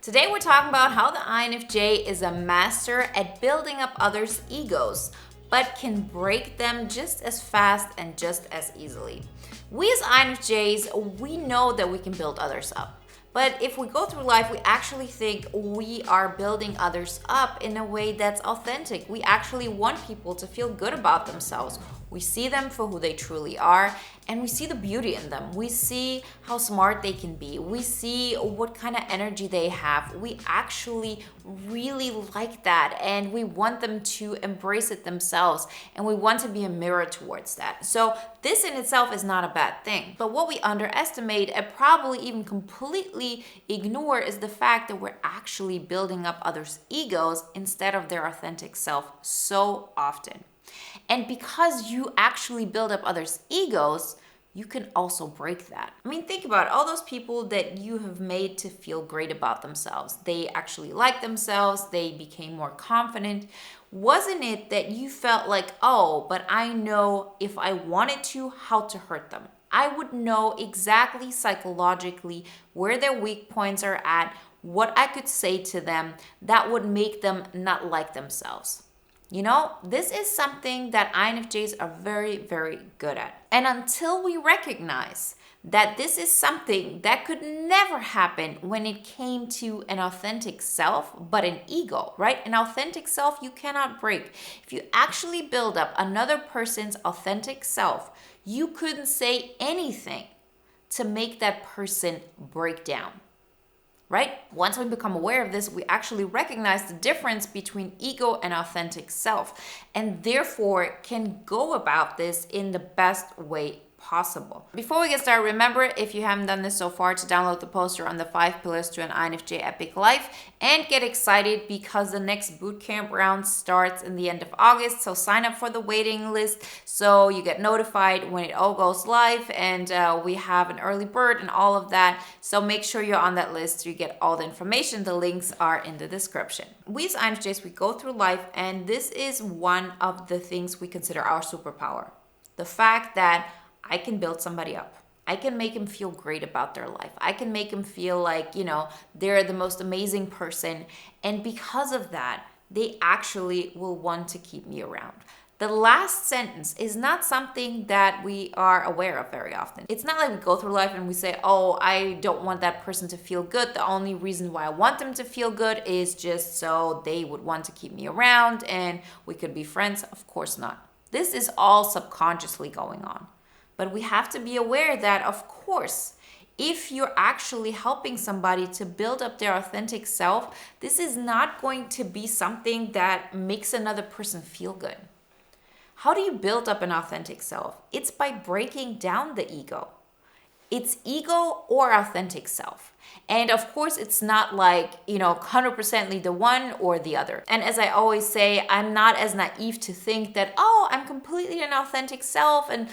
Today we're talking about how the INFJ is a master at building up others' egos, but can break them just as fast and just as easily. We as INFJs, we know that we can build others up. But if we go through life, we actually think we are building others up in a way that's authentic. We actually want people to feel good about themselves. We see them for who they truly are, and we see the beauty in them. We see how smart they can be. We see what kind of energy they have. We actually really like that, and we want them to embrace it themselves, and we want to be a mirror towards that. So this in itself is not a bad thing. But what we underestimate and probably even completely ignore is the fact that we're actually building up others' egos instead of their authentic self so often. And because you actually build up others' egos, you can also break that. I mean, think about all those people that you have made to feel great about themselves. They actually liked themselves, they became more confident. Wasn't it that you felt like, oh, but I know if I wanted to, how to hurt them? I would know exactly psychologically where their weak points are at, what I could say to them that would make them not like themselves. You know, this is something that INFJs are very, very good at. And until we recognize that this is something that could never happen when it came to an authentic self, but an ego, right? An authentic self you cannot break. If you actually build up another person's authentic self, you couldn't say anything to make that person break down. Right? Once we become aware of this, we actually recognize the difference between ego and authentic self, and therefore can go about this in the best way possible. Before we get started, remember, if you haven't done this so far, to download the poster on the 5 pillars to an INFJ epic life and get excited because the next bootcamp round starts in the end of August. So sign up for the waiting list so you get notified when it all goes live, and we have an early bird and all of that. So make sure you're on that list so you get all the information. The links are in the description. We as INFJs, we go through life, and this is one of the things we consider our superpower. The fact that I can build somebody up. I can make them feel great about their life. I can make them feel like, they're the most amazing person. And because of that, they actually will want to keep me around. The last sentence is not something that we are aware of very often. It's not like we go through life and we say, oh, I don't want that person to feel good. The only reason why I want them to feel good is just so they would want to keep me around and we could be friends. Of course not. This is all subconsciously going on. But we have to be aware that, of course, if you're actually helping somebody to build up their authentic self, this is not going to be something that makes another person feel good. How do you build up an authentic self? It's by breaking down the ego. It's ego or authentic self. And of course, it's not like, 100% the one or the other. And as I always say, I'm not as naive to think that, oh, I'm completely an authentic self and,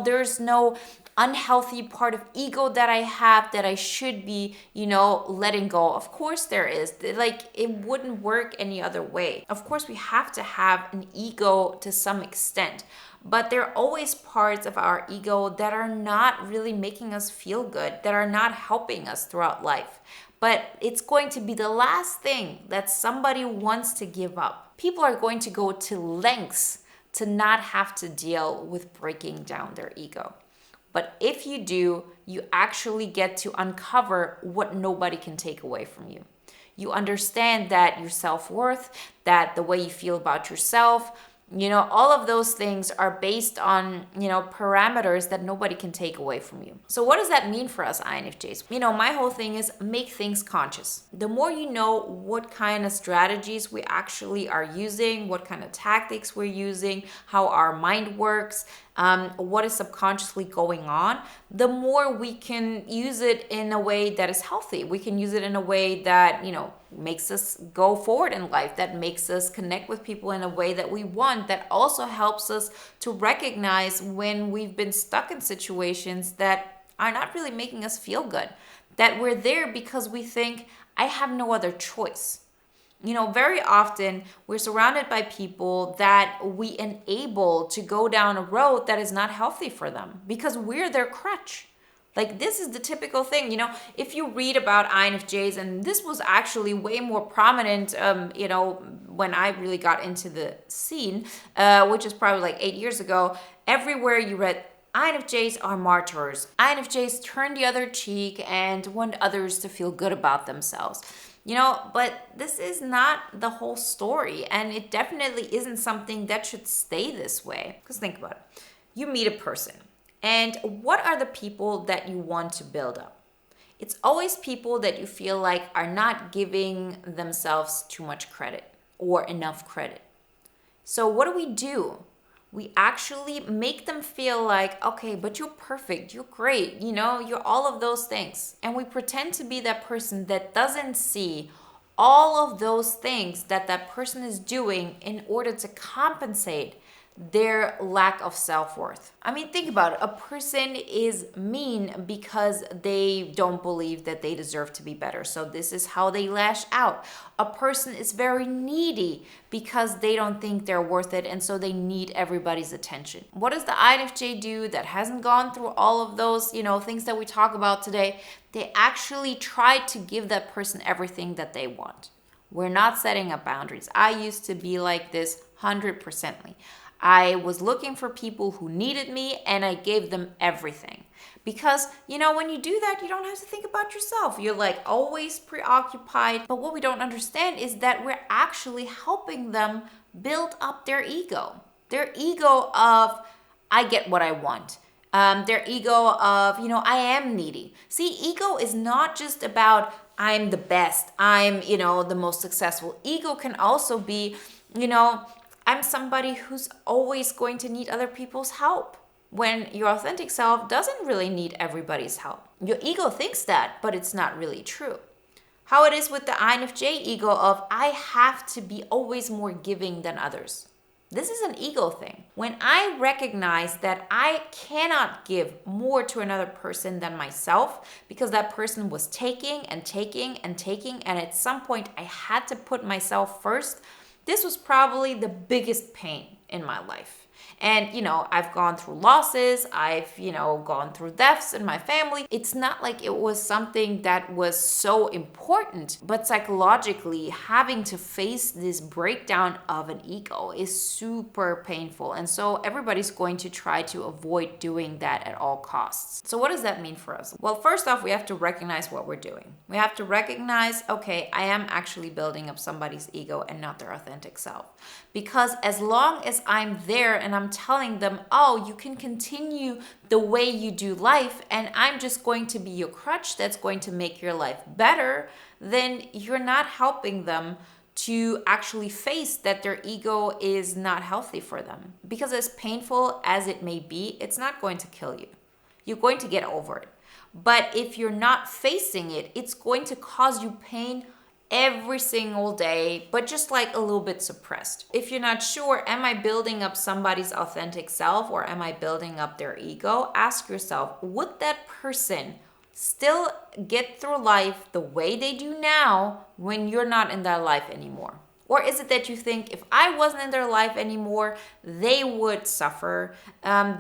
there's no unhealthy part of ego that I have that I should be, letting go. Of course there is. It wouldn't work any other way. Of course, we have to have an ego to some extent. But there are always parts of our ego that are not really making us feel good, that are not helping us throughout life. But it's going to be the last thing that somebody wants to give up. People are going to go to lengths to not have to deal with breaking down their ego. But if you do, you actually get to uncover what nobody can take away from you. You understand that your self-worth, that the way you feel about yourself, all of those things are based on, parameters that nobody can take away from you. So what does that mean for us INFJs? My whole thing is make things conscious. The more you know what kind of strategies we actually are using, what kind of tactics we're using, how our mind works, what is subconsciously going on, the more we can use it in a way that is healthy. We can use it in a way that, makes us go forward in life, that makes us connect with people in a way that we want, that also helps us to recognize when we've been stuck in situations that are not really making us feel good, that we're there because we think, I have no other choice. Very often we're surrounded by people that we enable to go down a road that is not healthy for them because we're their crutch. Like, this is the typical thing, if you read about INFJs, and this was actually way more prominent, when I really got into the scene, which is probably like 8 years ago, everywhere you read, INFJs are martyrs. INFJs turn the other cheek and want others to feel good about themselves. But this is not the whole story, and it definitely isn't something that should stay this way. Because think about it. You meet a person, and what are the people that you want to build up? It's always people that you feel like are not giving themselves too much credit or enough credit. So what do? We actually make them feel like, okay, but you're perfect, you're great, you're all of those things. And we pretend to be that person that doesn't see all of those things that person is doing in order to compensate their lack of self-worth. I mean, think about it. A person is mean because they don't believe that they deserve to be better. So this is how they lash out. A person is very needy because they don't think they're worth it, and so they need everybody's attention. What does the INFJ do that hasn't gone through all of those, things that we talk about today? They actually try to give that person everything that they want. We're not setting up boundaries. I used to be like this 100%. I was looking for people who needed me, and I gave them everything. Because, when you do that, you don't have to think about yourself. You're like always preoccupied. But what we don't understand is that we're actually helping them build up their ego. Their ego of, I get what I want. Their ego of, I am needy. See, ego is not just about, I'm the best, I'm, the most successful. Ego can also be, I'm somebody who's always going to need other people's help, when your authentic self doesn't really need everybody's help. Your ego thinks that, but it's not really true. How it is with the INFJ ego of, I have to be always more giving than others. This is an ego thing. When I recognize that I cannot give more to another person than myself because that person was taking and taking and taking, and at some point I had to put myself first, this was probably the biggest pain in my life. And, I've gone through losses. I've, gone through deaths in my family. It's not like it was something that was so important, but psychologically, having to face this breakdown of an ego is super painful. And so everybody's going to try to avoid doing that at all costs. So what does that mean for us? Well, first off, we have to recognize what we're doing. We have to recognize, okay, I am actually building up somebody's ego and not their authentic self. Because as long as I'm there and I'm telling them, oh, you can continue the way you do life, and I'm just going to be your crutch that's going to make your life better, then you're not helping them to actually face that their ego is not healthy for them. Because as painful as it may be, it's not going to kill you. You're going to get over it. But if you're not facing it, it's going to cause you pain every single day, but just like a little bit suppressed. If you're not sure, am I building up somebody's authentic self or am I building up their ego? Ask yourself, would that person still get through life the way they do now when you're not in their life anymore? Or is it that you think if I wasn't in their life anymore, they would suffer,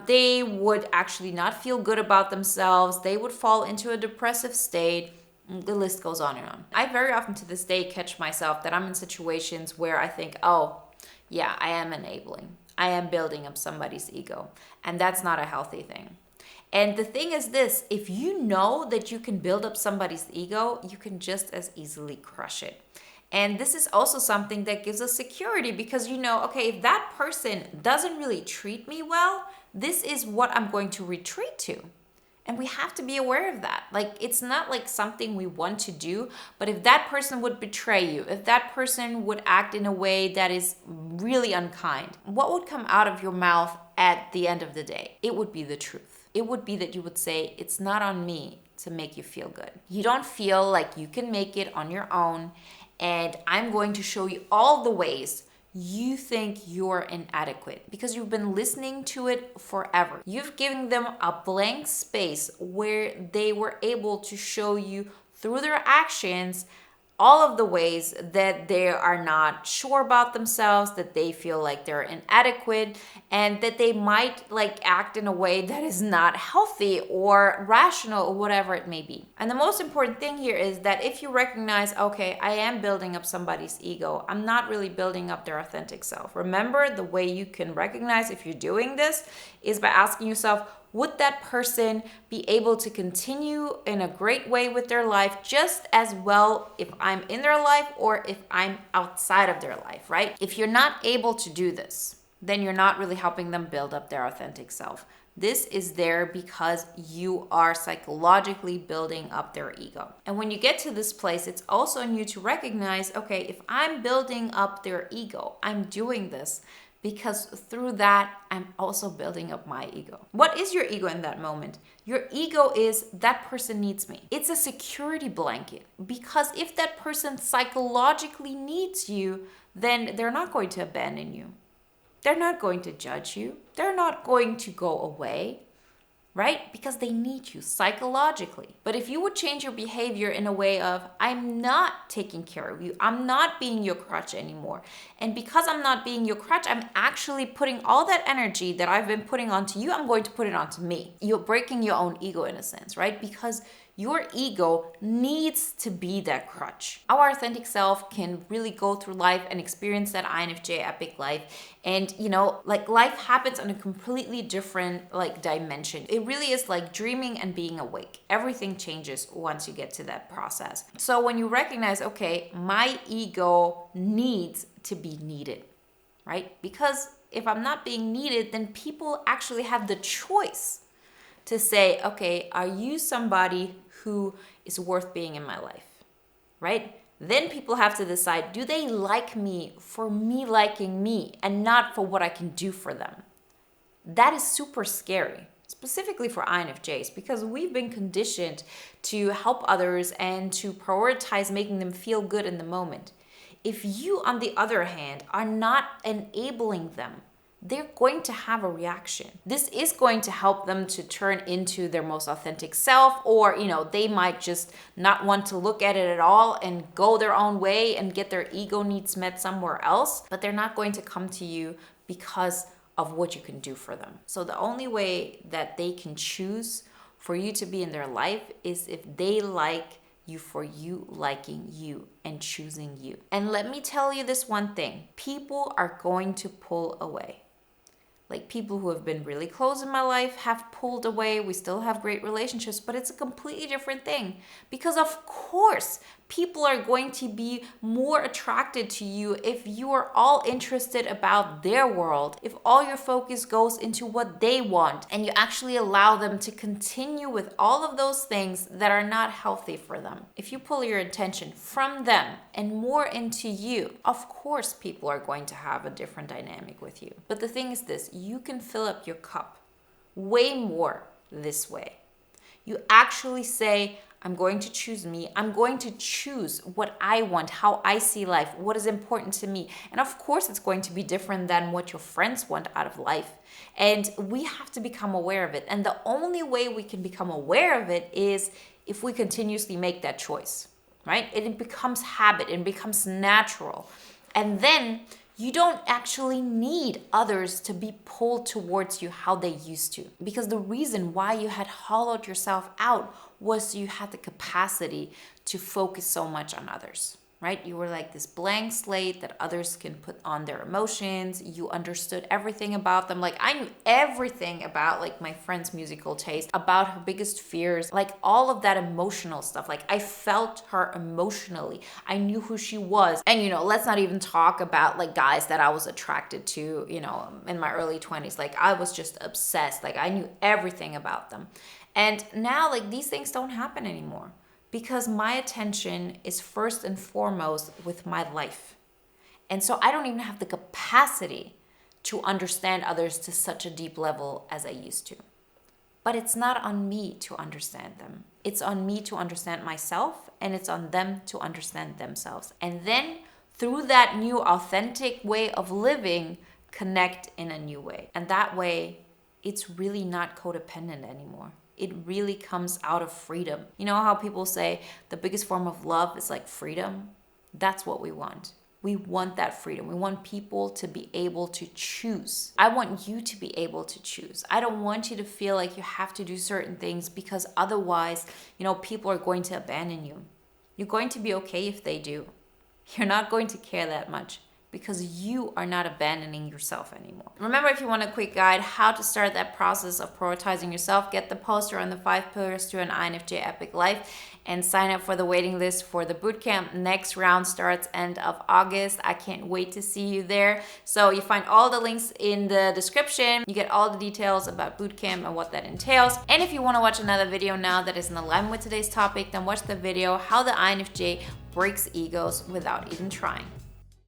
they would actually not feel good about themselves, they would fall into a depressive state? The list goes on and on. I very often to this day catch myself that I'm in situations where I think, oh, yeah, I am enabling. I am building up somebody's ego. And that's not a healthy thing. And the thing is this, if you know that you can build up somebody's ego, you can just as easily crush it. And this is also something that gives us security because okay, if that person doesn't really treat me well, this is what I'm going to retreat to. And we have to be aware of that. Like, it's not like something we want to do, but if that person would betray you, if that person would act in a way that is really unkind, what would come out of your mouth at the end of the day? It would be the truth. It would be that you would say, it's not on me to make you feel good. You don't feel like you can make it on your own, and I'm going to show you all the ways you think you're inadequate because you've been listening to it forever. You've given them a blank space where they were able to show you through their actions all of the ways that they are not sure about themselves, that they feel like they're inadequate, and that they might like act in a way that is not healthy or rational or whatever it may be. And the most important thing here is that if you recognize, okay, I am building up somebody's ego, I'm not really building up their authentic self. Remember, the way you can recognize if you're doing this is by asking yourself, would that person be able to continue in a great way with their life just as well if I'm in their life or if I'm outside of their life, right? If you're not able to do this, then you're not really helping them build up their authentic self. This is there because you are psychologically building up their ego. And when you get to this place, it's also on you to recognize, okay, if I'm building up their ego, I'm doing this because through that, I'm also building up my ego. What is your ego in that moment? Your ego is that person needs me. It's a security blanket, because if that person psychologically needs you, then they're not going to abandon you. They're not going to judge you. They're not going to go away, right? Because they need you psychologically. But if you would change your behavior in a way of, I'm not taking care of you, I'm not being your crutch anymore. And because I'm not being your crutch, I'm actually putting all that energy that I've been putting onto you, I'm going to put it onto me. You're breaking your own ego in a sense, right? Because your ego needs to be that crutch. Our authentic self can really go through life and experience that INFJ epic life. And like life happens on a completely different like dimension. It really is like dreaming and being awake. Everything changes once you get to that process. So when you recognize, okay, my ego needs to be needed, right? Because if I'm not being needed, then people actually have the choice to say, okay, are you somebody who is worth being in my life, right? Then people have to decide, do they like me for me liking me and not for what I can do for them? That is super scary, specifically for INFJs, because we've been conditioned to help others and to prioritize making them feel good in the moment. If you, on the other hand, are not enabling them, they're going to have a reaction. This is going to help them to turn into their most authentic self, or, they might just not want to look at it at all and go their own way and get their ego needs met somewhere else, but they're not going to come to you because of what you can do for them. So the only way that they can choose for you to be in their life is if they like you for you liking you and choosing you. And let me tell you this one thing, people are going to pull away. Like people who have been really close in my life have pulled away. We still have great relationships, but it's a completely different thing. Because of course, people are going to be more attracted to you if you are all interested about their world, if all your focus goes into what they want, and you actually allow them to continue with all of those things that are not healthy for them. If you pull your attention from them and more into you, of course people are going to have a different dynamic with you. But the thing is this, you can fill up your cup way more this way. You actually say, I'm going to choose me. I'm going to choose what I want, how I see life, what is important to me. And of course, it's going to be different than what your friends want out of life. And we have to become aware of it. And the only way we can become aware of it is if we continuously make that choice, right? It becomes habit, it becomes natural. And then you don't actually need others to be pulled towards you how they used to. Because the reason why you had hollowed yourself out was you had the capacity to focus so much on others, right? You were like this blank slate that others can put on their emotions. You understood everything about them. Like I knew everything about like my friend's musical taste, about her biggest fears, like all of that emotional stuff. Like I felt her emotionally. I knew who she was. And let's not even talk about like guys that I was attracted to, in my early 20s. Like I was just obsessed. Like I knew everything about them. And now like these things don't happen anymore. Because my attention is first and foremost with my life. And so I don't even have the capacity to understand others to such a deep level as I used to. But it's not on me to understand them. It's on me to understand myself, and it's on them to understand themselves. And then through that new authentic way of living, connect in a new way. And that way, it's really not codependent anymore. it really comes out of freedom. You know how people say the biggest form of love is like freedom? That's what we want. We want that freedom. We want people to be able to choose. I want you to be able to choose. I don't want you to feel like you have to do certain things because otherwise, people are going to abandon you. You're going to be okay if they do. You're not going to care that much because you are not abandoning yourself anymore. Remember, if you want a quick guide how to start that process of prioritizing yourself, get the poster on the 5 pillars to an INFJ epic life and sign up for the waiting list for the bootcamp. Next round starts end of August. I can't wait to see you there. So you find all the links in the description. You get all the details about bootcamp and what that entails. And if you want to watch another video now that is in alignment with today's topic, then watch the video how the INFJ breaks egos without even trying.